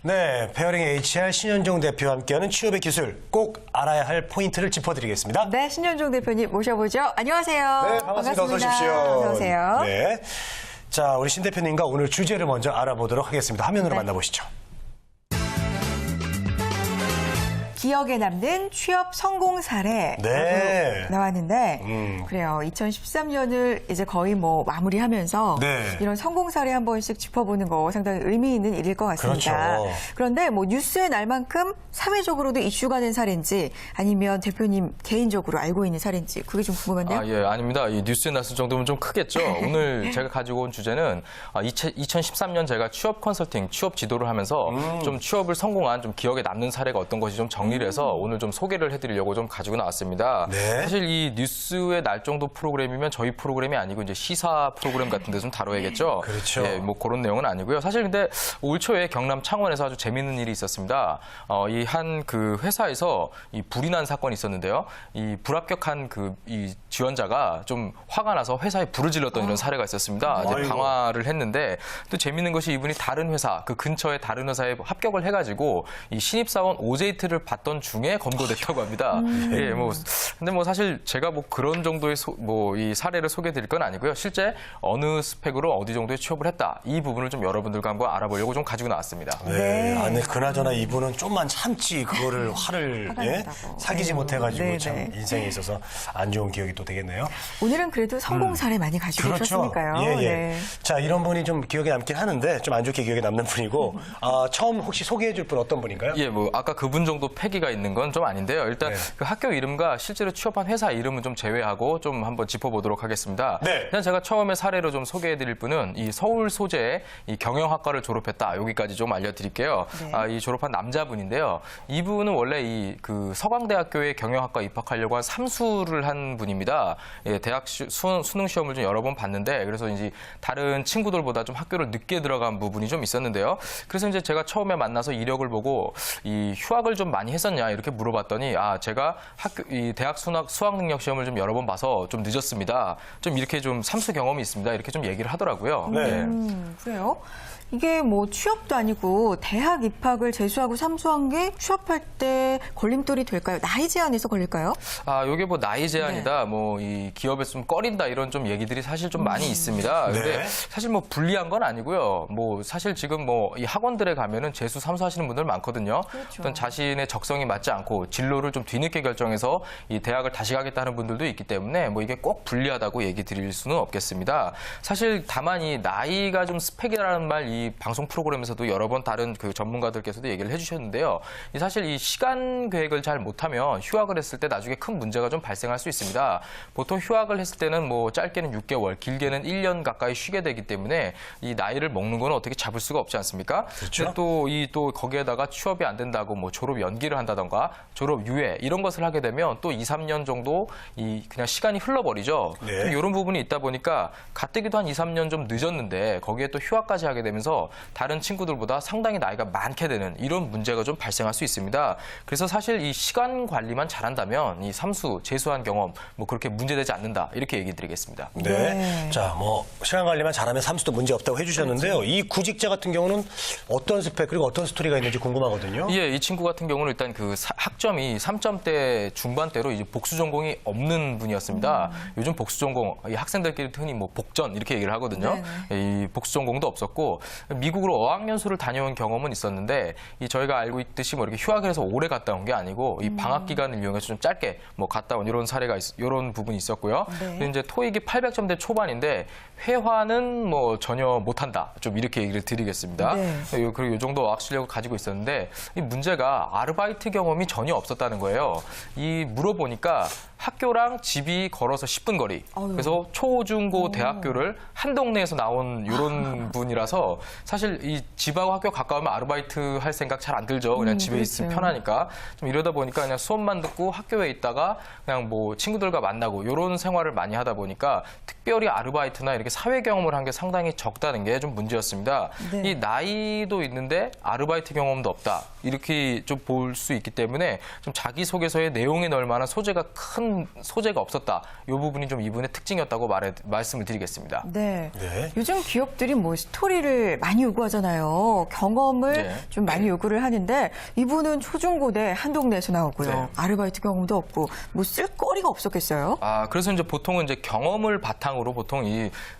네, 페어링 HR 신현종 대표와 함께하는 취업의 기술 꼭 알아야 할 포인트를 짚어드리겠습니다. 네, 신현종 대표님 모셔보죠. 안녕하세요. 네, 반갑습니다. 어서 오십시오. 어서 오세요. 네, 자, 우리 신 대표님과 오늘 주제를 먼저 알아보도록 하겠습니다. 화면으로 만나보시죠. 기억에 남는 취업 성공 사례 네. 나왔는데 그래요. 2013년을 이제 거의 뭐 마무리하면서 네. 이런 성공 사례 한 번씩 짚어보는 거 상당히 의미 있는 일일 것 같습니다. 그렇죠. 그런데 뭐 뉴스의 날만큼 사회적으로도 이슈가 된 사례인지 아니면 대표님 개인적으로 알고 있는 사례인지 그게 좀 궁금한데요. 예, 아닙니다. 이 뉴스에 났을 정도면 좀 크겠죠. 오늘 제가 가지고 온 주제는 2013년 제가 취업 컨설팅, 취업 지도를 하면서 좀 취업을 성공한 좀 기억에 남는 사례가 어떤 것이 좀 정리를 해서 오늘 좀 소개를 해드리려고 좀 가지고 나왔습니다. 네. 사실 이 뉴스의 날 정도 프로그램이면 저희 프로그램이 아니고 이제 시사 프로그램 같은 데 좀 다뤄야겠죠. 그렇죠. 예, 뭐 그런 내용은 아니고요. 사실 근데 올 초에 경남 창원에서 아주 재밌는 일이 있었습니다. 이 한 그 회사에서 이 불이 난 사건이 있었는데요. 이 불합격한 이 지원자가 좀 화가 나서 회사에 불을 질렀던 이런 사례가 있었습니다. 이제 방화를 했는데 또 재밌는 것이 이분이 다른 회사, 그 근처에 다른 회사에 합격을 해가지고 이 신입사원 OJT를 받던 중에 검거됐다고 합니다. 예, 근데 뭐 사실 제가 뭐 그런 정도의 이 사례를 소개해드릴 건 아니고요. 실제 어느 스펙으로 어디 정도의 취업을 했다. 이 부분을 좀 여러분들과 한번 알아보려고 좀 가지고 나왔습니다. 네. 아, 네. 그나저나 이분은 좀만 참지 그거를 화를 사귀지 못해가지고 네, 참 네. 인생에 있어서 안 좋은 기억이 또 되겠네요. 오늘은 그래도 성공 사례 많이 가지고 오셨으니까요. 예, 예. 네. 자, 이런 분이 좀 기억에 남긴 하는데 좀 안 좋게 기억에 남는 분이고 처음 혹시 소개해줄 분 어떤 분인가요? 예, 뭐 아까 그분 정도 패기가 있는 건 좀 아닌데요. 일단 네. 그 학교 이름과 실제로 취업한 회사 이름은 좀 제외하고 좀 한번 짚어보도록 하겠습니다. 네. 일단 제가 처음에 사례로 좀 소개해드릴 분은 이 서울 소재의 이 경영학과를 졸업했다. 여기까지 좀 알려드릴게요. 네. 이 졸업한 남자분인데요. 이분은 원래 이 그 서강대학교에 경영학과 입학하려고 한 삼수를 한 분입니다. 예, 대학 수능 시험을 좀 여러 번 봤는데 그래서 이제 다른 친구들보다 좀 학교를 늦게 들어간 부분이 좀 있었는데요. 그래서 이제 제가 처음에 만나서 이력을 보고 이 휴학을 좀 많이 했었냐 이렇게 물어봤더니 제가 이 대학 수학 능력 시험을 좀 여러 번 봐서 좀 늦었습니다. 좀 이렇게 좀 삼수 경험이 있습니다. 이렇게 좀 얘기를 하더라고요. 네. 예. 그래요? 이게 뭐 취업도 아니고 대학 입학을 재수하고 삼수한 게 취업할 때 걸림돌이 될까요? 나이 제한에서 걸릴까요? 요게 뭐 나이 제한이다, 네. 뭐 이 기업에서 좀 꺼린다 이런 좀 얘기들이 사실 좀 많이 있습니다. 네. 근데 사실 뭐 불리한 건 아니고요. 뭐 사실 지금 뭐 이 학원들에 가면은 재수 삼수하시는 분들 많거든요. 그렇죠. 어떤 자신의 적성이 맞지 않고 진로를 좀 뒤늦게 결정해서 이 대학을 다시 가겠다는 분들도 있기 때문에 뭐 이게 꼭 불리하다고 얘기 드릴 수는 없겠습니다. 사실 다만 이 나이가 좀 스펙이라는 말 이 방송 프로그램에서도 여러 번 다른 그 전문가들께서도 얘기를 해주셨는데요. 사실 이 시간 계획을 잘 못하면 휴학을 했을 때 나중에 큰 문제가 좀 발생할 수 있습니다. 보통 휴학을 했을 때는 뭐 짧게는 6개월, 길게는 1년 가까이 쉬게 되기 때문에 이 나이를 먹는 건 어떻게 잡을 수가 없지 않습니까? 그렇죠. 또 거기에다가 취업이 안 된다고 뭐 졸업 연기를 한다던가 졸업 유예 이런 것을 하게 되면 또 2, 3년 정도 그냥 시간이 흘러버리죠. 네. 이런 부분이 있다 보니까 가뜩이도 한 2, 3년 좀 늦었는데 거기에 또 휴학까지 하게 되면서 다른 친구들보다 상당히 나이가 많게 되는 이런 문제가 좀 발생할 수 있습니다. 그래서 사실 이 시간 관리만 잘한다면 이 삼수, 재수한 경험 뭐 그렇게 문제되지 않는다 이렇게 얘기 드리겠습니다. 네. 네. 자, 뭐 시간 관리만 잘하면 삼수도 문제 없다고 해주셨는데요. 그렇죠. 이 구직자 같은 경우는 어떤 스펙 그리고 어떤 스토리가 있는지 궁금하거든요. 예, 이 친구 같은 경우는 일단 그 학점이 3점대 중반대로 이제 복수 전공이 없는 분이었습니다. 요즘 복수 전공 이 학생들끼리 흔히 뭐 복전 이렇게 얘기를 하거든요. 이 복수 전공도 없었고 미국으로 어학연수를 다녀온 경험은 있었는데 저희가 알고 있듯이 뭐 이렇게 휴학을 해서 오래 갔다 온 게 아니고 이 방학 기간을 이용해서 좀 짧게 뭐 갔다 온 이런 사례가 이런 부분이 있었고요. 근데 이제 토익이 800점대 초반인데 회화는 뭐 전혀 못한다. 좀 이렇게 얘기를 드리겠습니다. 네. 그리고 이 정도 어학 실력을 가지고 있었는데 이 문제가 아르바이트 경험이 전혀 없었다는 거예요. 물어보니까 학교랑 집이 걸어서 10분 거리. 그래서 초, 중, 고 대학교를 한 동네에서 나온 이런 분이라서 사실 이 집하고 학교 가까우면 아르바이트 할 생각 잘 안 들죠. 그냥 집에 있으면 그렇죠. 편하니까. 좀 이러다 보니까 그냥 수업만 듣고 학교에 있다가 그냥 뭐 친구들과 만나고 이런 생활을 많이 하다 보니까 특별히 아르바이트나 이렇게 사회 경험을 한 게 상당히 적다는 게 좀 문제였습니다. 네. 이 나이도 있는데 아르바이트 경험도 없다. 이렇게 좀 볼 수 있기 때문에 좀 자기소개서에 내용에 넣을 만한 소재가 큰 큰 소재가 없었다. 이 부분이 좀 이분의 특징이었다고 말씀을 드리겠습니다. 네. 네. 요즘 기업들이 뭐 스토리를 많이 요구하잖아요. 경험을 네. 좀 많이 요구를 하는데 이분은 초중고대 한 동네에서 나오고요. 네. 아르바이트 경험도 없고 뭐 쓸거리가 없었겠어요? 그래서 이제 보통은 이제 경험을 바탕으로 보통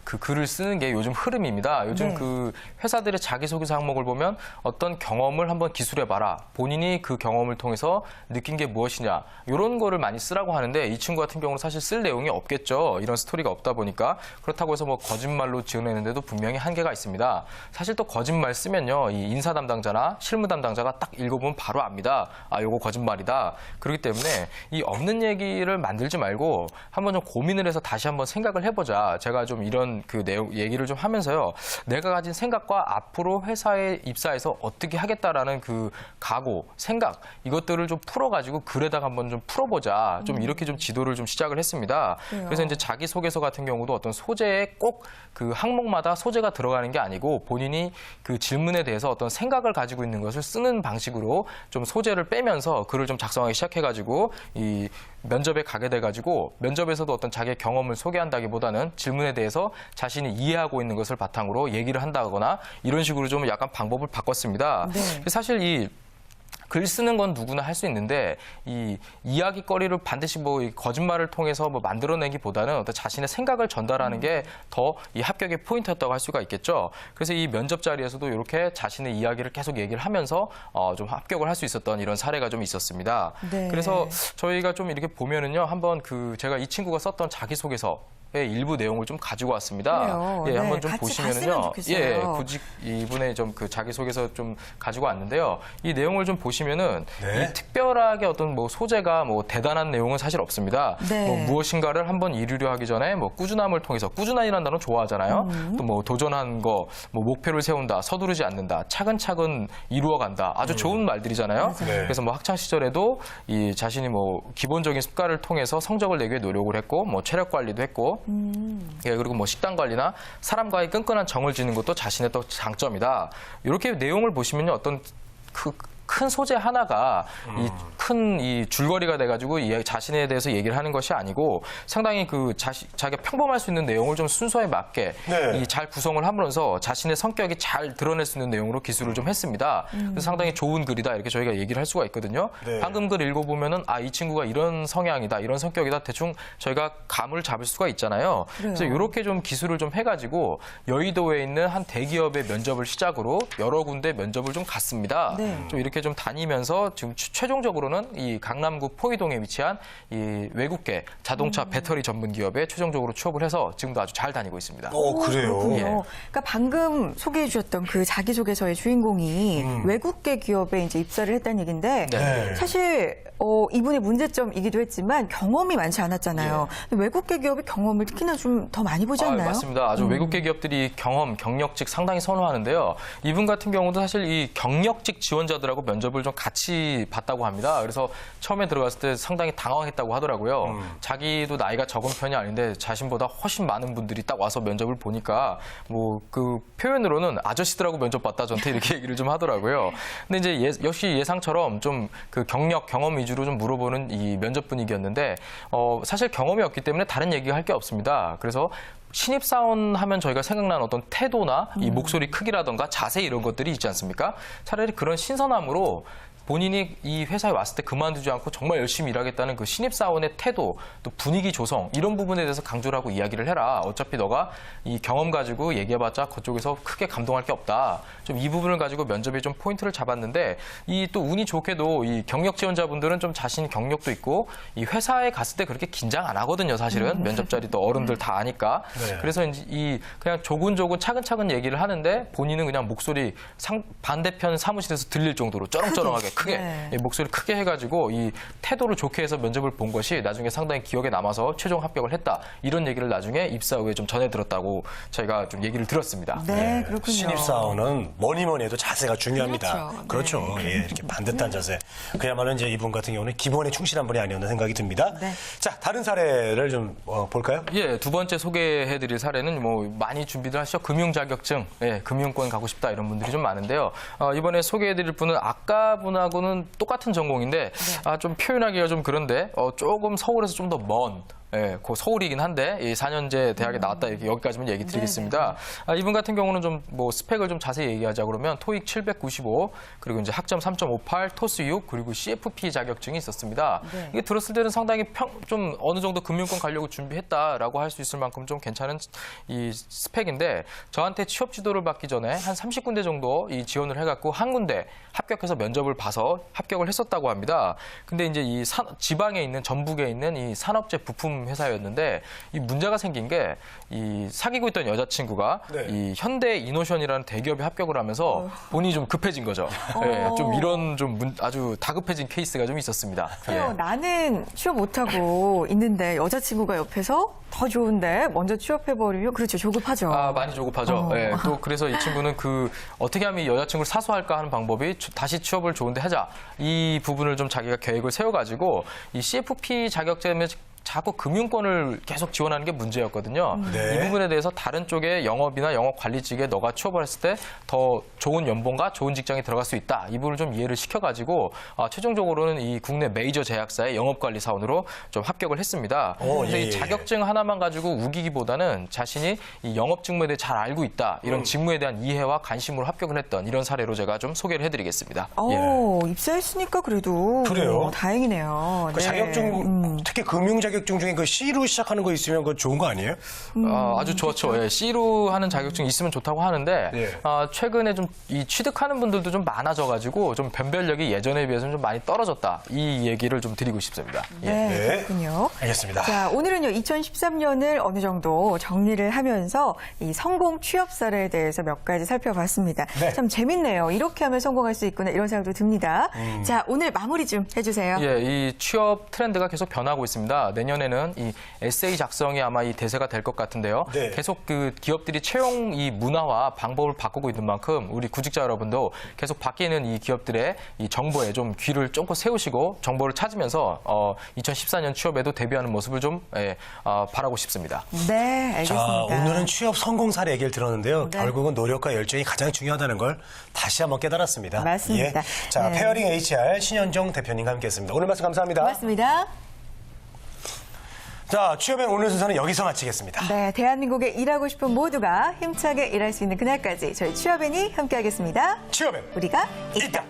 그 글을 쓰는 게 요즘 흐름입니다. 요즘 네. 그 회사들의 자기소개서 항목을 보면 어떤 경험을 한번 기술해봐라. 본인이 그 경험을 통해서 느낀 게 무엇이냐. 이런 거를 많이 쓰라고 하는데 이 친구 같은 경우는 사실 쓸 내용이 없겠죠. 이런 스토리가 없다 보니까. 그렇다고 해서 뭐 거짓말로 지어내는데도 분명히 한계가 있습니다. 사실 또 거짓말 쓰면요. 이 인사 담당자나 실무 담당자가 딱 읽어보면 바로 압니다. 요거 거짓말이다. 그렇기 때문에 이 없는 얘기를 만들지 말고 한번 좀 고민을 해서 다시 한번 생각을 해보자. 제가 좀 이런 그 내용 얘기를 좀 하면서요. 내가 가진 생각과 앞으로 회사에 입사해서 어떻게 하겠다라는 그 각오, 생각 이것들을 좀 풀어가지고 글에다가 한번 좀 풀어보자. 좀 이렇게 좀 지도를 좀 시작을 했습니다. 그래요. 그래서 이제 자기소개서 같은 경우도 어떤 소재에 꼭 그 항목마다 소재가 들어가는 게 아니고 본인이 그 질문에 대해서 어떤 생각을 가지고 있는 것을 쓰는 방식으로 좀 소재를 빼면서 글을 좀 작성하기 시작해가지고 이 면접에 가게 돼가지고 면접에서도 어떤 자기의 경험을 소개한다기보다는 질문에 대해서 자신이 이해하고 있는 것을 바탕으로 얘기를 한다거나 이런 식으로 좀 약간 방법을 바꿨습니다. 네. 사실 이 글 쓰는 건 누구나 할 수 있는데 이 이야기거리를 반드시 뭐 거짓말을 통해서 뭐 만들어내기보다는 어떤 자신의 생각을 전달하는 게 더 이 합격의 포인트였다고 할 수가 있겠죠. 그래서 이 면접 자리에서도 이렇게 자신의 이야기를 계속 얘기를 하면서 좀 합격을 할 수 있었던 이런 사례가 좀 있었습니다. 네. 그래서 저희가 좀 이렇게 보면은요, 한번 제가 이 친구가 썼던 자기소개서 의 일부 내용을 좀 가지고 왔습니다. 그래요. 예, 네, 한번 좀 같이 보시면은요. 봤으면 좋겠어요. 예, 굳이 이분의 좀 그 자기소개서 좀 가지고 왔는데요. 이 내용을 좀 보시면은 네. 이 특별하게 어떤 뭐 소재가 뭐 대단한 내용은 사실 없습니다. 네. 뭐 무엇인가를 한번 이루려 하기 전에 뭐 꾸준함을 통해서 꾸준한이라는 단어 좋아하잖아요. 또 뭐 도전한 거, 뭐 목표를 세운다, 서두르지 않는다, 차근차근 이루어간다. 아주 좋은 말들이잖아요. 네. 그래서 뭐 학창 시절에도 이 자신이 뭐 기본적인 습관을 통해서 성적을 내기 위해 노력을 했고, 뭐 체력 관리도 했고, 예, 그리고 뭐 식단 관리나 사람과의 끈끈한 정을 지는 것도 자신의 또 장점이다. 이렇게 내용을 보시면요, 어떤 큰 소재 하나가 이 줄거리가 돼가지고 자신에 대해서 얘기를 하는 것이 아니고 상당히 자기가 평범할 수 있는 내용을 좀 순서에 맞게 네. 잘 구성을 하면서 자신의 성격이 잘 드러낼 수 있는 내용으로 기술을 좀 했습니다. 그래서 상당히 좋은 글이다 이렇게 저희가 얘기를 할 수가 있거든요. 네. 방금 글 읽어보면은 이 친구가 이런 성향이다, 이런 성격이다 대충 저희가 감을 잡을 수가 있잖아요. 그래서 이렇게 좀 기술을 좀 해가지고 여의도에 있는 한 대기업의 면접을 시작으로 여러 군데 면접을 좀 갔습니다. 네. 좀 이렇게 좀 다니면서 지금 최종적으로는 이 강남구 포이동에 위치한 이 외국계 자동차 배터리 전문 기업에 최종적으로 취업을 해서 지금도 아주 잘 다니고 있습니다. 그래요. 그렇군요. 예. 그러니까 방금 소개해 주셨던 그 자기소개서의 주인공이 외국계 기업에 이제 입사를 했다는 얘기인데 네. 사실 이분의 문제점이기도 했지만 경험이 많지 않았잖아요. 근데 외국계 기업이 경험을 특히나 좀 더 많이 보지 않나요? 맞습니다. 아주 외국계 기업들이 경력직 상당히 선호하는데요. 이분 같은 경우도 사실 이 경력직 지원자들하고 면접을 좀 같이 봤다고 합니다. 그래서 처음에 들어갔을 때 상당히 당황했다고 하더라고요. 자기도 나이가 적은 편이 아닌데 자신보다 훨씬 많은 분들이 딱 와서 면접을 보니까 뭐 그 표현으로는 아저씨들하고 면접 봤다 저한테 이렇게 얘기를 좀 하더라고요. 근데 이제 역시 예상처럼 좀 그 경험 위주로 좀 물어보는 이 면접 분위기였는데 사실 경험이 없기 때문에 다른 얘기가 할 게 없습니다. 그래서 신입사원 하면 저희가 생각나는 어떤 태도나 이 목소리 크기라던가 자세 이런 것들이 있지 않습니까? 차라리 그런 신선함으로 본인이 이 회사에 왔을 때 그만두지 않고 정말 열심히 일하겠다는 그 신입사원의 태도, 또 분위기 조성 이런 부분에 대해서 강조를 하고 이야기를 해라. 어차피 너가 이 경험 가지고 얘기해봤자 그쪽에서 크게 감동할 게 없다. 좀 이 부분을 가지고 면접에 좀 포인트를 잡았는데 이 또 운이 좋게도 이 경력 지원자분들은 좀 자신 경력도 있고 이 회사에 갔을 때 그렇게 긴장 안 하거든요. 사실은 면접 자리 또 어른들 다 아니까. 네. 그래서 이제 그냥 조근조근 차근차근 얘기를 하는데 본인은 그냥 목소리 반대편 사무실에서 들릴 정도로 쩌렁쩌렁하게 크게 네. 이 목소리 크게 해가지고 이 태도를 좋게 해서 면접을 본 것이 나중에 상당히 기억에 남아서 최종 합격을 했다. 이런 얘기를 나중에 입사 후에 좀 전해 들었다고 저희가 좀 얘기를 들었습니다. 네, 그렇군요. 신입사원은 뭐니 해도 자세가 중요합니다. 그렇죠. 그렇죠. 예, 이렇게 반듯한 자세. 그야말로 이제 이분 같은 경우는 기본에 충실한 분이 아니었나 생각이 듭니다. 네. 자, 다른 사례를 좀 볼까요? 예, 두 번째 소개해드릴 사례는 뭐 많이 준비들 하시죠. 금융 자격증, 예, 금융권 가고 싶다 이런 분들이 좀 많은데요. 이번에 소개해드릴 분은 아까 분하고 이분하고는 똑같은 전공인데 좀 표현하기가 좀 그런데 조금 서울에서 좀 더 먼 그 서울이긴 한데 이 4년제 대학에 나왔다 이렇게 여기까지만 얘기 드리겠습니다. 이분 같은 경우는 좀 뭐 스펙을 좀 자세히 얘기하자 그러면 토익 795 그리고 이제 학점 3.58 토스 6 그리고 CFP 자격증이 있었습니다. 이게 들었을 때는 상당히 좀 어느 정도 금융권 가려고 준비했다라고 할 수 있을 만큼 좀 괜찮은 이 스펙인데 저한테 취업 지도를 받기 전에 한 30군데 정도 이 지원을 해갖고 한 군데 합격해서 면접을 봐서 합격을 했었다고 합니다. 근데 이제 이 지방에 있는 전북에 있는 이 산업재 부품 회사였는데 이 문제가 생긴 게 이 사귀고 있던 여자친구가 이 현대 이노션이라는 대기업에 합격을 하면서 본인이 좀 급해진 거죠. 좀 이런 좀 아주 다급해진 케이스가 좀 있었습니다. 나는 취업 못하고 있는데 여자친구가 옆에서 더 좋은데 먼저 취업해버리면 그렇죠. 조급하죠. 많이 조급하죠. 또 그래서 이 친구는 어떻게 하면 이 여자친구를 사수할까 하는 방법이 다시 취업을 좋은데 하자. 이 부분을 좀 자기가 계획을 세워가지고 이 CFP 자격증에 자꾸 금융권을 계속 지원하는 게 문제였거든요. 이 부분에 대해서 다른 쪽에 영업이나 영업관리직에 너가 취업을 했을 때 더 좋은 연봉과 좋은 직장에 들어갈 수 있다. 이 부분을 좀 이해를 시켜가지고 최종적으로는 이 국내 메이저 제약사의 영업관리사원으로 좀 합격을 했습니다. 근데 이 자격증 하나만 가지고 우기기보다는 자신이 이 영업 직무에 대해 잘 알고 있다. 이런 직무에 대한 이해와 관심으로 합격을 했던 이런 사례로 제가 좀 소개를 해드리겠습니다. 입사했으니까 그래도 그래요? 다행이네요. 그 자격증 특히 금융 자격증 중에 그 C로 시작하는 거 있으면 그거 좋은 거 아니에요? 아주 좋죠. C로 하는 자격증이 있으면 좋다고 하는데 최근에 좀 이 취득하는 분들도 좀 많아져가지고 좀 변별력이 예전에 비해서는 좀 많이 떨어졌다. 이 얘기를 좀 드리고 싶습니다. 그렇군요. 알겠습니다. 자, 오늘은요 2013년을 어느 정도 정리를 하면서 이 성공 취업 사례에 대해서 몇 가지 살펴봤습니다. 참 재밌네요. 이렇게 하면 성공할 수 있구나 이런 생각도 듭니다. 자, 오늘 마무리 좀 해주세요. 이 취업 트렌드가 계속 변하고 있습니다. 내년에는 이 에세이 작성이 아마 이 대세가 될 것 같은데요. 계속 그 기업들이 채용 이 문화와 방법을 바꾸고 있는 만큼 우리 구직자 여러분도 계속 바뀌는 이 기업들의 이 정보에 좀 귀를 쫑긋 세우시고 정보를 찾으면서 2014년 취업에도 대비하는 모습을 좀 바라고 싶습니다. 네, 알겠습니다. 자, 오늘은 취업 성공 사례 얘기를 들었는데요. 결국은 노력과 열정이 가장 중요하다는 걸 다시 한번 깨달았습니다. 맞습니다. 자, 페어링 HR 신현정 대표님과 함께했습니다. 오늘 말씀 감사합니다. 고맙습니다. 자, 취업의 오늘 순서는 여기서 마치겠습니다. 네, 대한민국에 일하고 싶은 모두가 힘차게 일할 수 있는 그날까지 저희 취업앤이 함께하겠습니다. 취업엔 우리가 있다.